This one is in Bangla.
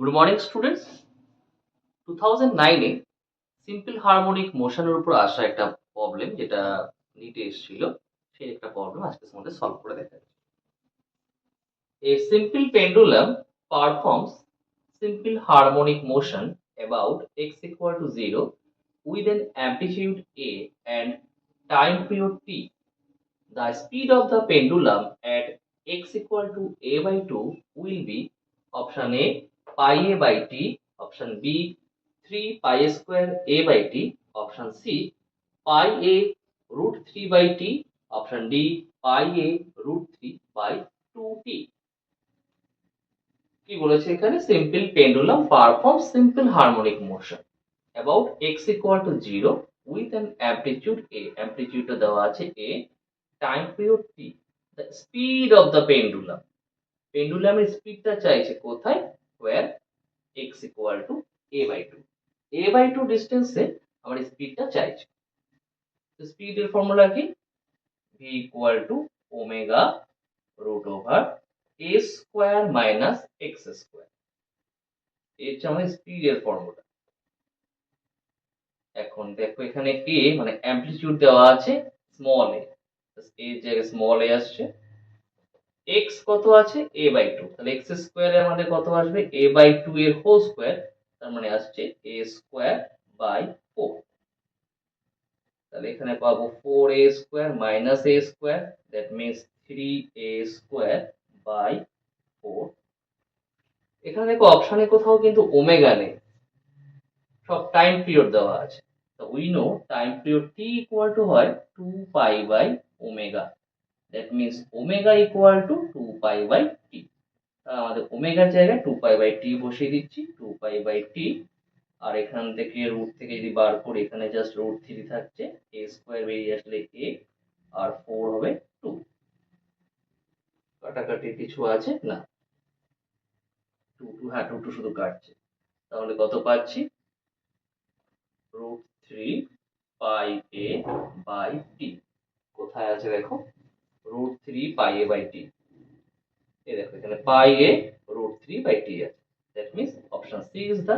Good morning students. 2009-এ সিম্পল হারমোনিক মোশনের উপর আসা একটা প্রবলেম যেটা নিটে এসেছিল, সেই একটা প্রবলেম আজকে তোমাদের সলভ করে দেখা যাচ্ছে। A simple pendulum performs simple harmonic motion about x equal to 0 with an amplitude a and time period t. The speed of the pendulum at x equal to a by 2 will be option A pi a by t, option B 3 pi square a by t, option C pi a root 3 by t, option D pi a root 3 by 2t. কি বলেছে এখানে? Simple pendulum performs simple harmonic motion about x equal to 0 with an amplitude a. অ্যামপ্লিটিউডটা দেওয়া আছে a, time period t. The speed of the pendulum. পেন্ডুলামের স্পিডটা চাইছে কোথায়? where x equal to a by 2. a by 2 ডিসটেন্সে আমার স্পিডটা চাইছে। তো স্পিডের ফর্মুলা কি? v equal to omega root over a square minus x square. এই হচ্ছে আমাদের স্পিডের ফর্মুলা। এখন দেখো এখানে a মানে অ্যামপ্লিটিউড দেওয়া আছে স্মল a, এর জায়গায় স্মল a আসছে। x কত আছে? a বাই 2, তাহলে x স্কয়ারে আমাদের কত আসবে? a বাই 2 এর হোল স্কয়ার, তার মানে আসছে a স্কয়ার বাই 4। তাহলে এখানে পাবো 4a square minus a square, that means 3a square by 4। এখানে দেখো অপশনে কোথাও কিন্তু ওমেগা নেই, সব টাইম পিরিয়ড দেওয়া আছে। তো we know time period t equal to হয় 2 pi by omega, that means omega equal to 2 pi by t। আমাদের ওমেগার জায়গায় 2 পাই বাই t বসিয়ে দিচ্ছি, 2 পাই বাই t। আর এখান থেকে রুট থেকে যদি বার করি, এখানে জাস্ট রুট 3 থাকছে, a স্কয়ার বেরিয়ে আসলে a, আর 4 হবে 2। কাটাকাটি কিছু আছে না, 2 2, হ্যাঁ 2 2 শুধু কাটছে। তাহলে কত পাচ্ছি? Root 3 pi a by t। কোথায় আছে দেখো? Root 3 pi a by t। এই দেখো এখানে পাই a root 3 by t আছে। That means option C is the